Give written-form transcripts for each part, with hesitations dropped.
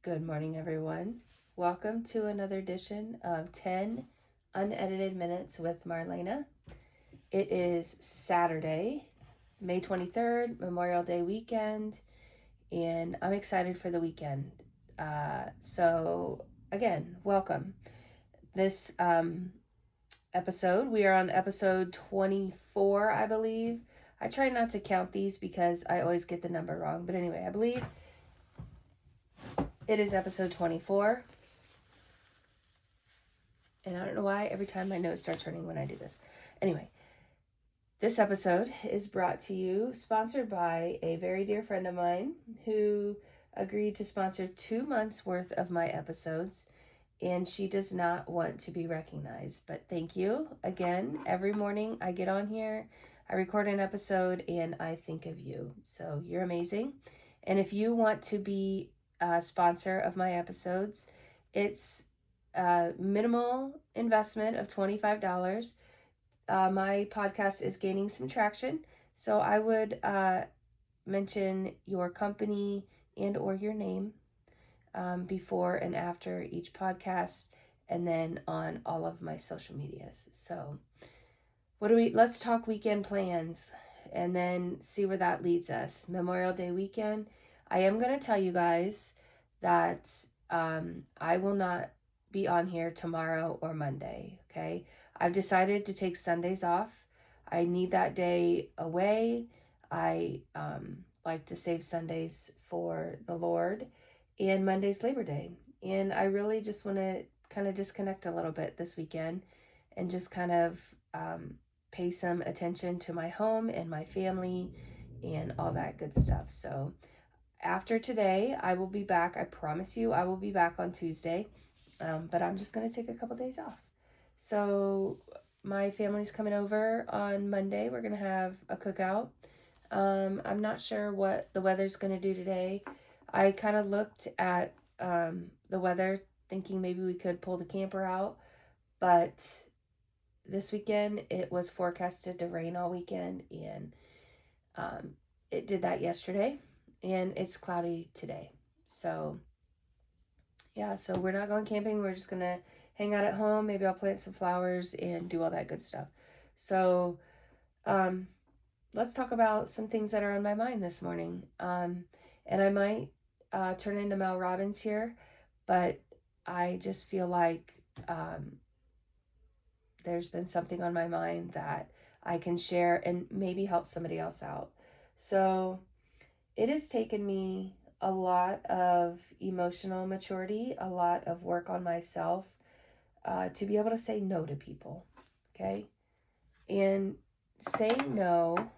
Good morning, everyone. Welcome to another edition of 10 Unedited Minutes with Marlena. It is Saturday, May 23rd, Memorial Day weekend, and I'm excited for the weekend. Again, welcome. This episode, we are on episode 24, I believe. I try not to count these because I always get the number wrong, but anyway, I believe it is episode 24. And I don't know why every time my nose starts running when I do this. Anyway, this episode is brought to you, sponsored by a very dear friend of mine who agreed to sponsor 2 months worth of my episodes. And she does not want to be recognized. But thank you again. Every morning I get on here, I record an episode, and I think of you. So you're amazing. And if you want to be a sponsor of my episodes, it's a minimal investment of $25. My podcast is gaining some traction, so I would mention your company and or your name before and after each podcast, and then on all of my social medias. So let's talk weekend plans and then see where that leads us. Memorial Day weekend. I am going to tell you guys that I will not be on here tomorrow or Monday, okay? I've decided to take Sundays off. I need that day away. I like to save Sundays for the Lord, and Monday's Labor Day. And I really just want to kind of disconnect a little bit this weekend and just kind of pay some attention to my home and my family and all that good stuff. So after today, I will be back. I promise you, I will be back on Tuesday. But I'm just going to take a couple days off. So my family's coming over on Monday. We're going to have a cookout. I'm not sure what the weather's going to do today. I kind of looked at the weather thinking maybe we could pull the camper out, but this weekend it was forecasted to rain all weekend, and it did that yesterday, and it's cloudy today. So yeah, so we're not going camping. We're just gonna hang out at home. Maybe I'll plant some flowers and do all that good stuff. So let's talk about some things that are on my mind this morning. And I might turn into Mel Robbins here, but I just feel like there's been something on my mind that I can share and maybe help somebody else out. So it has taken me a lot of emotional maturity, a lot of work on myself to be able to say no to people. Okay. And saying no,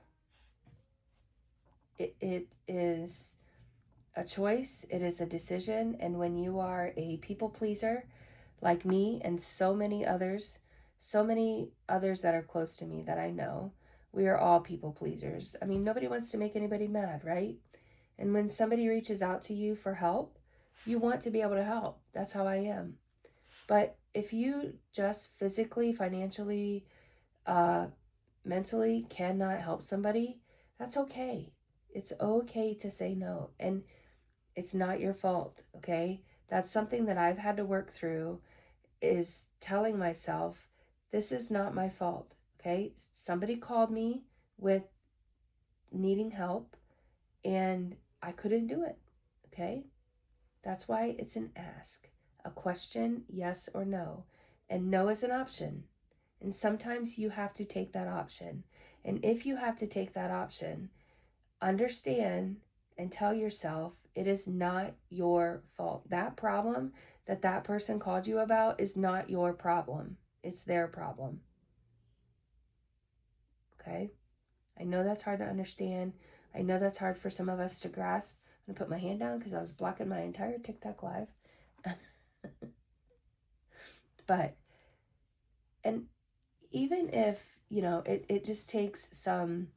it is a choice, it is a decision. And when you are a people pleaser like me and so many others that are close to me that I know, we are all people pleasers. I mean, nobody wants to make anybody mad, right? And when somebody reaches out to you for help, you want to be able to help. That's how I am. But if you just physically, financially, mentally cannot help somebody, that's okay. It's okay to say no. And it's not your fault, okay? That's something that I've had to work through, is telling myself, this is not my fault, okay? Somebody called me with needing help and I couldn't do it, okay? That's why it's an ask, a question, yes or no. And no is an option. And sometimes you have to take that option. And if you have to take that option, understand and tell yourself it is not your fault. That problem that person called you about is not your problem. It's their problem. Okay? I know that's hard to understand. I know that's hard for some of us to grasp. I'm going to put my hand down because I was blocking my entire TikTok live. But, and even if, it just takes some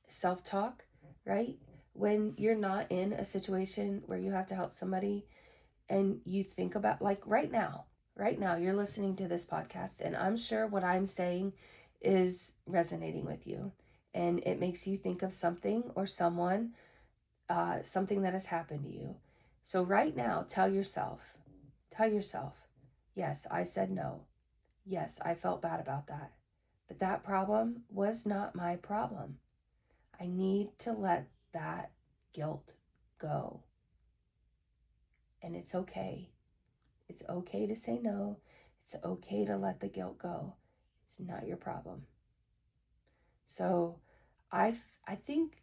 self-talk, right? When you're not in a situation where you have to help somebody and you think about, like right now you're listening to this podcast, and I'm sure what I'm saying is resonating with you, and it makes you think of something or someone, something that has happened to you. So right now, tell yourself, yes, I said no. Yes, I felt bad about that. But that problem was not my problem. I need to let that guilt go. And it's okay. It's okay to say no. It's okay to let the guilt go. It's not your problem. So I think,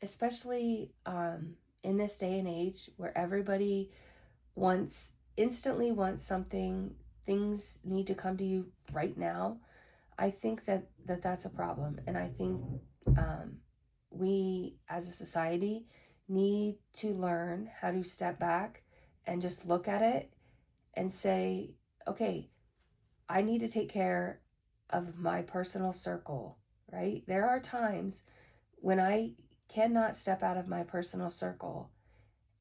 especially in this day and age where everybody instantly wants something, things need to come to you right now, I think that's a problem. And I think we as a society need to learn how to step back and just look at it and say, okay, I need to take care of my personal circle, right? There are times when I cannot step out of my personal circle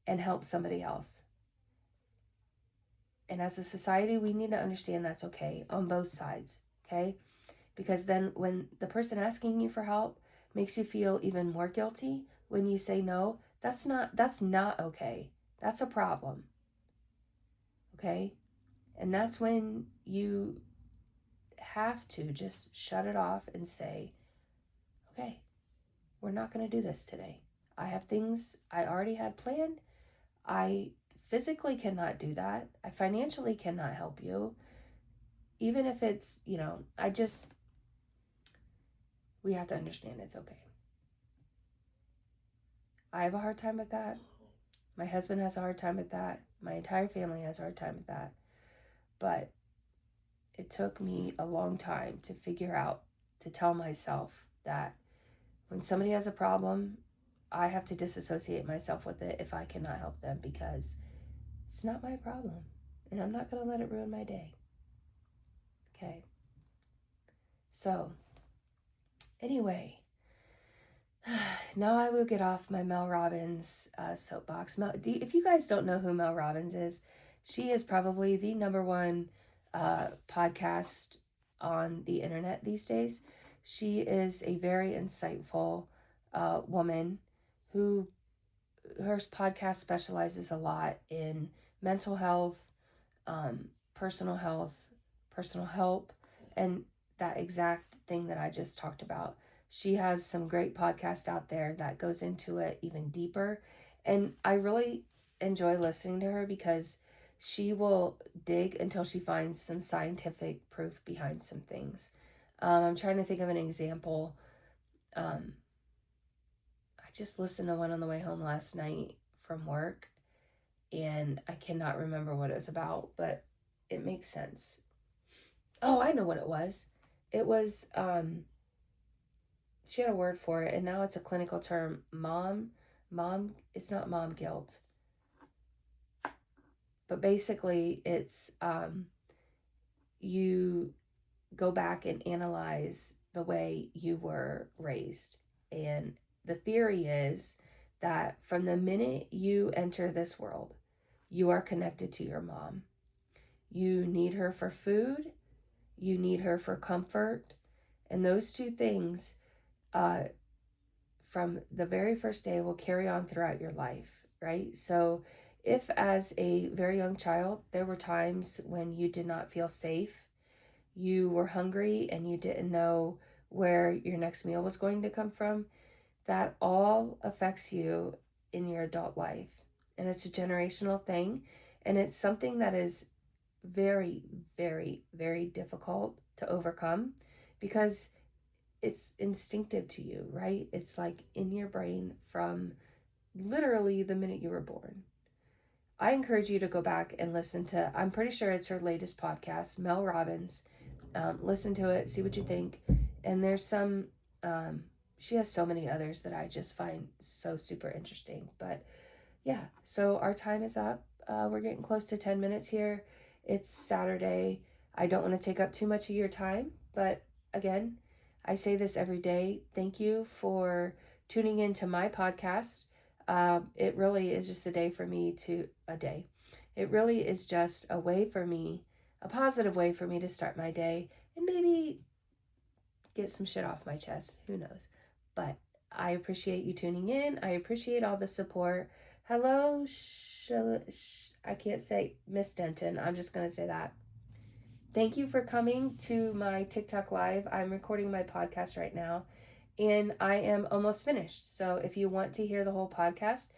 and help somebody else. And as a society, we need to understand that's okay on both sides, okay? Because then when the person asking you for help makes you feel even more guilty when you say no, that's not okay. That's a problem. Okay? And that's when you have to just shut it off and say, okay, we're not going to do this today. I have things I already had planned. I physically cannot do that. I financially cannot help you. Even if it's, we have to understand it's okay. I have a hard time with that. My husband has a hard time with that. My entire family has a hard time with that. But it took me a long time to figure out, to tell myself that when somebody has a problem, I have to disassociate myself with it if I cannot help them, because it's not my problem. And I'm not going to let it ruin my day. Okay. So, anyway, now I will get off my Mel Robbins soapbox. If you guys don't know who Mel Robbins is, she is probably the number one podcast on the internet these days. She is a very insightful woman who, her podcast specializes a lot in mental health, personal health, personal help, and that exact thing that I just talked about. She has some great podcasts out there that goes into it even deeper. And I really enjoy listening to her because she will dig until she finds some scientific proof behind some things. I'm trying to think of an example. I just listened to one on the way home last night from work, and I cannot remember what it was about, but it makes sense. Oh, I know what it was. It was, she had a word for it, and now it's a clinical term. It's not mom guilt. But basically, it's, you go back and analyze the way you were raised. And the theory is that from the minute you enter this world, you are connected to your mom. You need her for food, you need her for comfort, and those two things from the very first day will carry on throughout your life, right? So if as a very young child, there were times when you did not feel safe, you were hungry and you didn't know where your next meal was going to come from, that all affects you in your adult life. And it's a generational thing. And it's something that is very, very, very difficult to overcome because it's instinctive to you, right? It's like in your brain from literally the minute you were born. I encourage you to go back and listen to, I'm pretty sure it's her latest podcast, Mel Robbins. Listen to it, see what you think. And there's some, she has so many others that I just find so super interesting. But yeah, so our time is up. We're getting close to 10 minutes here. It's Saturday. I don't want to take up too much of your time, but again, I say this every day. Thank you for tuning into my podcast. It really is just a day. It really is just a way for me, a positive way for me to start my day and maybe get some shit off my chest. Who knows? But I appreciate you tuning in. I appreciate all the support. Hello, I can't say Miss Denton. I'm just going to say that. Thank you for coming to my TikTok live. I'm recording my podcast right now, and I am almost finished. So if you want to hear the whole podcast,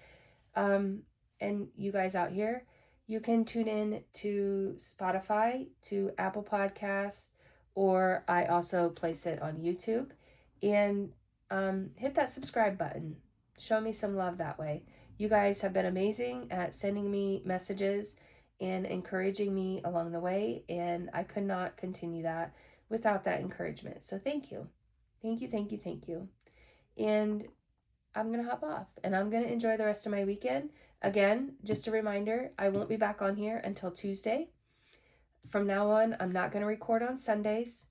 and you guys out here, you can tune in to Spotify, to Apple Podcasts, or I also place it on YouTube. And hit that subscribe button. Show me some love that way. You guys have been amazing at sending me messages and encouraging me along the way, and I could not continue that without that encouragement. So thank you. Thank you, thank you, thank you. And I'm going to hop off and I'm going to enjoy the rest of my weekend. Again, just a reminder, I won't be back on here until Tuesday. From now on, I'm not going to record on Sundays,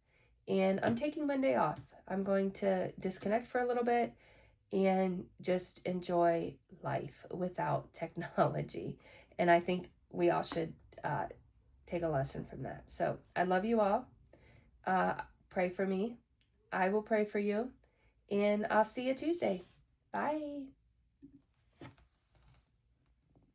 and I'm taking Monday off. I'm going to disconnect for a little bit and just enjoy life without technology. And I think we all should take a lesson from that. So I love you all. Pray for me. I will pray for you. And I'll see you Tuesday. Bye.